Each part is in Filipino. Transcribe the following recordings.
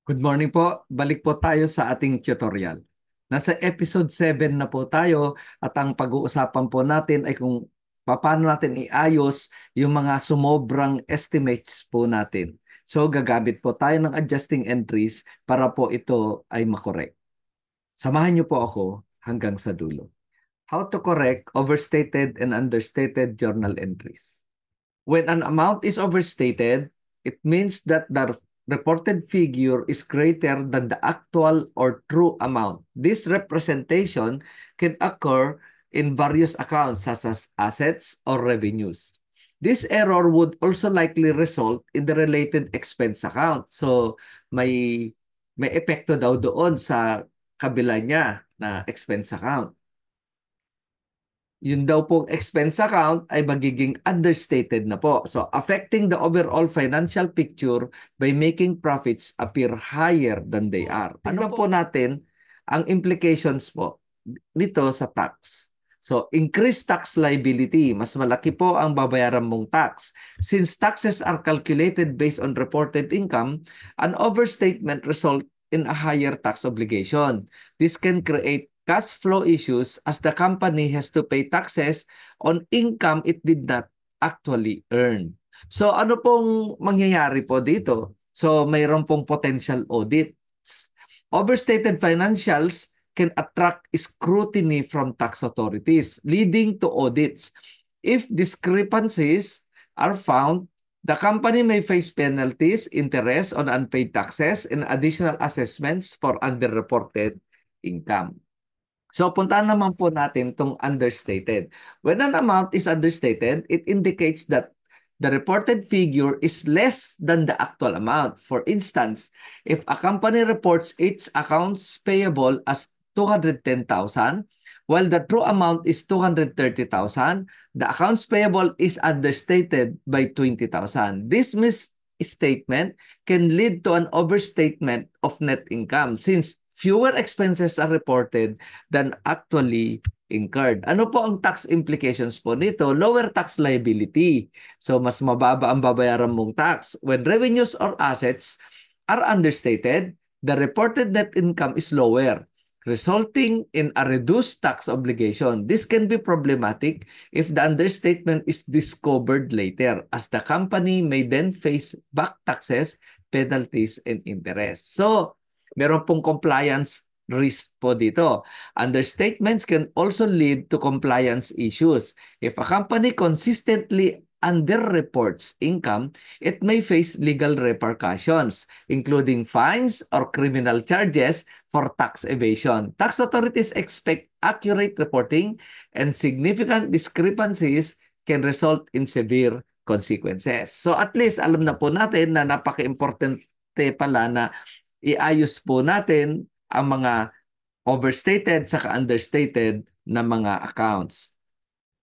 Good morning po. Balik po tayo sa ating tutorial. Nasa episode 7 na po tayo at ang pag-uusapan po natin ay kung paano natin iayos yung mga sumobrang estimates po natin. So gagamit po tayo ng adjusting entries para po ito ay makorek. Samahan niyo po ako hanggang sa dulo. How to correct overstated and understated journal entries. When an amount is overstated, it means that the reported figure is greater than the actual or true amount. This representation can occur in various accounts such as assets or revenues. This error would also likely result in the related expense account. So may epekto daw doon sa kabila niya na expense account. Yun daw pong expense account ay magiging understated na po. So, affecting the overall financial picture by making profits appear higher than they are. Tignan po natin ang implications po dito sa tax. So, increased tax liability. Mas malaki po ang babayaran mong tax. Since taxes are calculated based on reported income, an overstatement result in a higher tax obligation. This can create cash flow issues as the company has to pay taxes on income it did not actually earn. So ano pong mangyayari po dito? So mayroon pong potential audits. Overstated financials can attract scrutiny from tax authorities, leading to audits. If discrepancies are found, the company may face penalties, interest on unpaid taxes, and additional assessments for underreported income. So puntahan naman po natin itong understated. When an amount is understated, it indicates that the reported figure is less than the actual amount. For instance, if a company reports its accounts payable as 210,000, while the true amount is 230,000, the accounts payable is understated by 20,000. This misstatement can lead to an overstatement of net income since fewer expenses are reported than actually incurred. Ano po ang tax implications po nito? Lower tax liability. So mas mababa ang babayaran mong tax. When revenues or assets are understated, the reported net income is lower, resulting in a reduced tax obligation. This can be problematic if the understatement is discovered later, as the company may then face back taxes, penalties, and interest. So, meron pong compliance risk po dito. Understatements can also lead to compliance issues. If a company consistently underreports income, it may face legal repercussions, including fines or criminal charges for tax evasion. Tax authorities expect accurate reporting, and significant discrepancies can result in severe consequences. So at least alam na po natin na napaka-importante pala na iayos po natin ang mga overstated saka understated na mga accounts.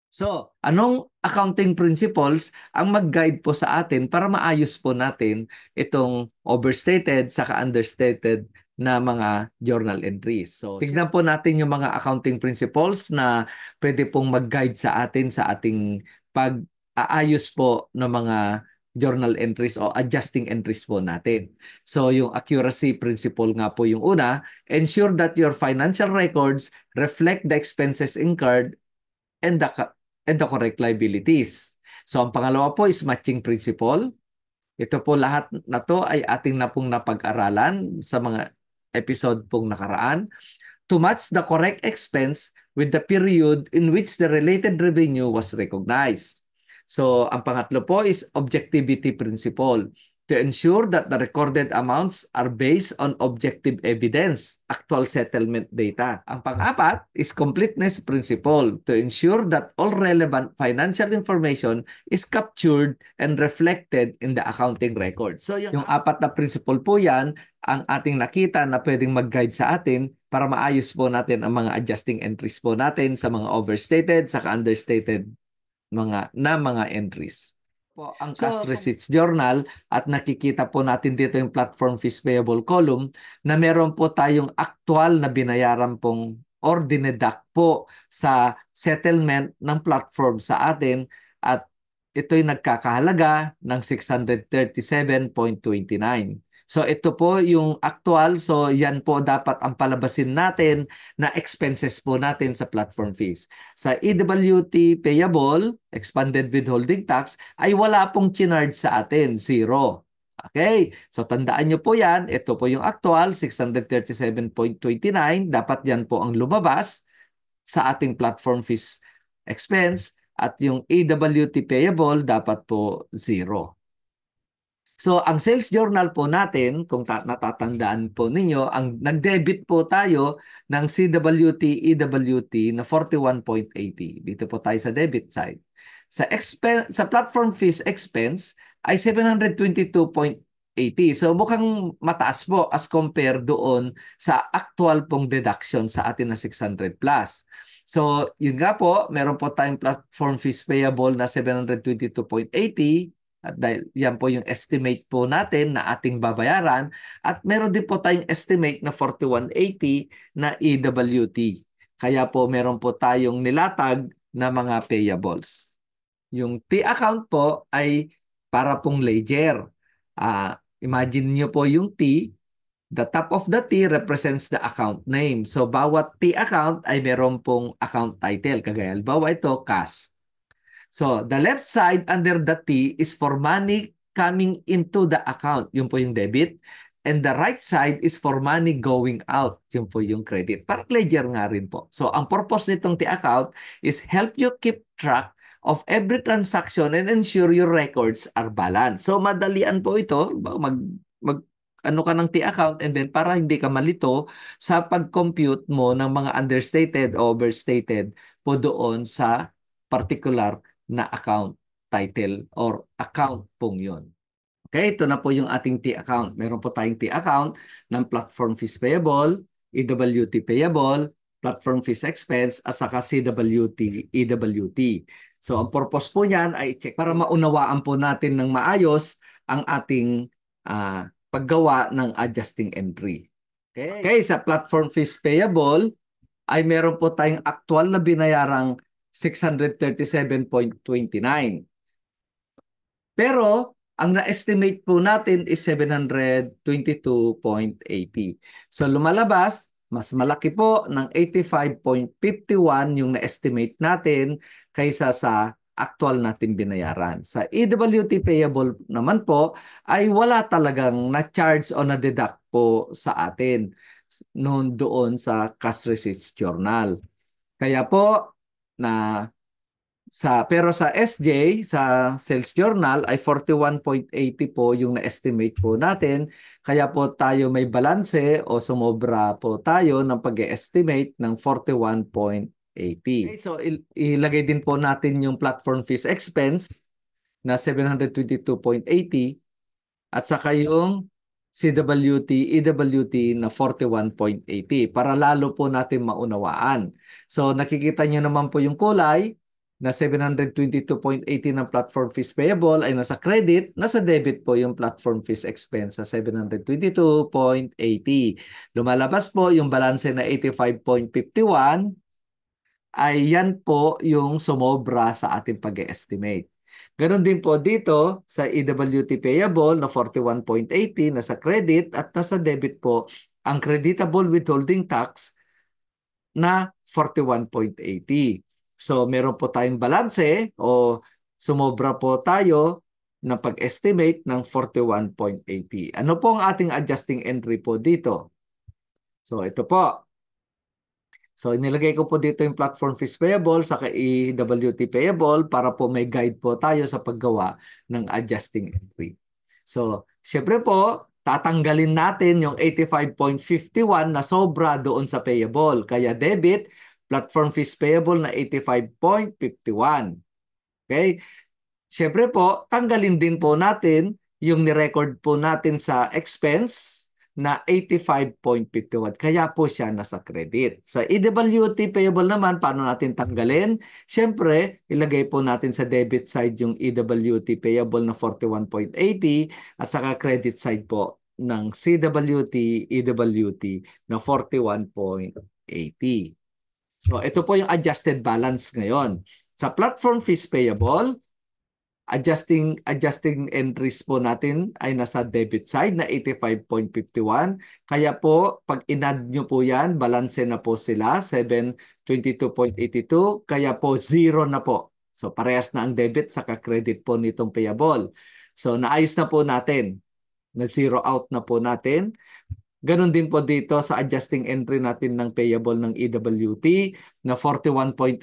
So, anong accounting principles ang mag-guide po sa atin para maayos po natin itong overstated saka understated na mga journal entries? So, tignan po natin yung mga accounting principles na pwede pong mag-guide sa atin sa ating pag-aayos po ng mga journal entries o adjusting entries po natin. So, yung accuracy principle nga po yung una, ensure that your financial records reflect the expenses incurred and the correct liabilities. So, ang pangalawa po is matching principle. Ito po lahat na to ay ating na pong napag-aralan sa mga episode pong nakaraan. To match the correct expense with the period in which the related revenue was recognized. So, ang pangatlo po is objectivity principle, to ensure that the recorded amounts are based on objective evidence, actual settlement data. Ang pang-apat is completeness principle, to ensure that all relevant financial information is captured and reflected in the accounting record. So yung apat na principle po yan ang ating nakita na pwedeng mag-guide sa atin para maayos po natin ang mga adjusting entries po natin sa mga overstated saka understated mga entries po ang cash receipts journal at nakikita po natin dito yung platform fees payable column na meron po tayong actual na binayaran pong or dineduct po sa settlement ng platform sa atin at ito'y nagkakahalaga ng 637.29. So ito po yung actual. So yan po dapat ang palabasin natin na expenses po natin sa platform fees. Sa EWT payable, expanded withholding tax, ay wala pong chinarge sa atin, zero. Okay, so tandaan nyo po yan. Ito po yung actual, 637.29. Dapat yan po ang lumabas sa ating platform fees expense at yung AWT payable dapat po zero. So, ang sales journal po natin, kung natatandaan po ninyo, ang nag-debit po tayo ng CWT, EWT na 41.80. Dito po tayo sa debit side. Sa platform fees expense ay 722.80. So, mukhang mataas po as compare doon sa actual pong deduction sa atin na 600 plus. So, yun nga po, meron po tayong platform fees payable na 722.80. At dahil yan po yung estimate po natin na ating babayaran at meron din po tayong estimate na 4180 na EWT. Kaya po meron po tayong nilatag na mga payables. Yung T account po ay para pong ledger. Imagine nyo po yung T, the top of the T represents the account name. So bawat T account ay meron pong account title. Kagaya halimbawa ito, cash. So, the left side under the T is for money coming into the account. Yun po yung debit. And the right side is for money going out. Yun po yung credit. Parang ledger nga rin po. So, ang purpose nitong T account is help you keep track of every transaction and ensure your records are balanced. So, madalian po ito. Mag ano ka ng T account and then para hindi ka malito sa pag-compute mo ng mga understated o overstated po doon sa particular na account title or account pong yun. Okay, ito na po yung ating T account. Meron po tayong T account ng platform fees payable, EWT payable, platform fees expense, at saka CWT, EWT. So ang purpose po niyan ay check para maunawaan po natin ng maayos ang ating paggawa ng adjusting entry. Okay, sa platform fees payable ay meron po tayong actual na binayarang 637.29. Pero ang na-estimate po natin is 722.80. So lumalabas, mas malaki po ng 85.51 yung na-estimate natin kaysa sa actual natin binayaran. Sa EWT payable naman po ay wala talagang na-charge o na-deduct po sa atin noon doon sa cash receipts journal. Kaya po pero sa SJ, sa sales journal ay 41.80 po yung na-estimate po natin. Kaya po tayo may balanse o sumobra po tayo ng pag-estimate ng 41.80. Okay, so ilagay din po natin yung platform fees expense na 722.80 at saka yung CWT, EWT na 41.80 para lalo po natin maunawaan. So nakikita nyo naman po yung kulay na 722.80 ng platform fees payable ay nasa credit, nasa debit po yung platform fees expense sa 722.80. Lumalabas po yung balanse na 85.51 ay yan po yung sumobra sa ating pag-estimate. Ganon din po dito sa EWT payable na 41.80 nasa credit at nasa debit po ang creditable withholding tax na 41.80. So meron po tayong balanse o sumobra po tayo na pag-estimate ng 41.80. Ano po ang ating adjusting entry po dito? So ito po. So inilagay ko po dito yung platform fees payable sa EWT payable para po may guide po tayo sa paggawa ng adjusting entry. So syempre po, tatanggalin natin yung 85.51 na sobra doon sa payable. Kaya debit, platform fees payable na 85.51. Okay? Syempre po, tanggalin din po natin yung ni-record po natin sa expense na 85.51. Kaya po siya nasa credit. Sa EWT payable naman, paano natin tanggalin? Siyempre, ilagay po natin sa debit side yung EWT payable na 41.80 at saka credit side po ng CWT, EWT na 41.80. So, ito po yung adjusted balance ngayon. Sa platform fees payable, adjusting entries po natin ay nasa debit side na 85.51. Kaya po, pag inad nyo po yan, balanse na po sila, 722.82. Kaya po, zero na po. So, parehas na ang debit sa credit po nitong payable. So, naayos na po natin. Na-zero out na po natin. Ganon din po dito sa adjusting entry natin ng payable ng EWT na 41.80.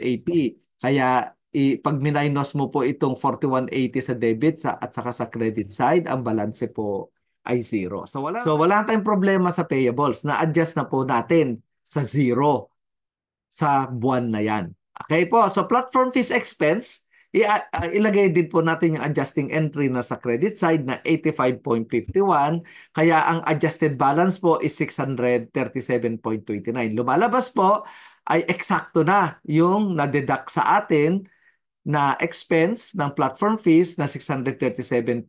Kaya pag minus mo po itong 4180 sa debit at saka sa credit side, ang balance po ay zero. So wala tayong problema sa payables. Na-adjust na po natin sa zero sa buwan na yan. Okay po, so platform fees expense, ilagay din po natin yung adjusting entry na sa credit side na 85.51. Kaya ang adjusted balance po is 637.29. Lumalabas po ay eksakto na yung na-deduct sa atin na expense ng platform fees na 637.29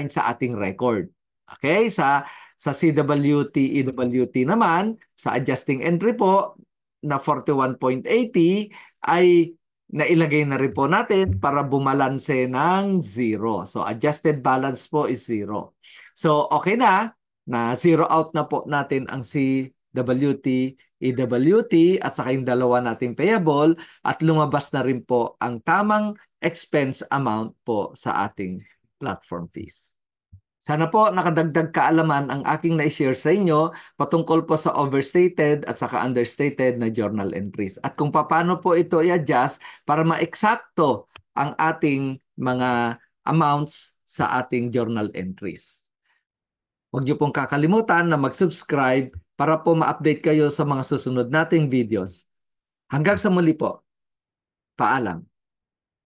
sa ating record. Okay, sa CWT, EWT naman, sa adjusting entry po na 41.80 ay nailagay na rin po natin para bumalanse ng zero. So adjusted balance po is zero. So okay na zero out na po natin ang CWT, EWT at saka yung dalawa nating payable at lumabas na rin po ang tamang expense amount po sa ating platform fees. Sana po nakadagdag kaalaman ang aking na-share sa inyo patungkol po sa overstated at saka understated na journal entries at kung paano po ito i-adjust para ma-eksakto ang ating mga amounts sa ating journal entries. Huwag niyo pong kakalimutan na mag-subscribe para po ma-update kayo sa mga susunod nating videos. Hanggang sa muli po. Paalam.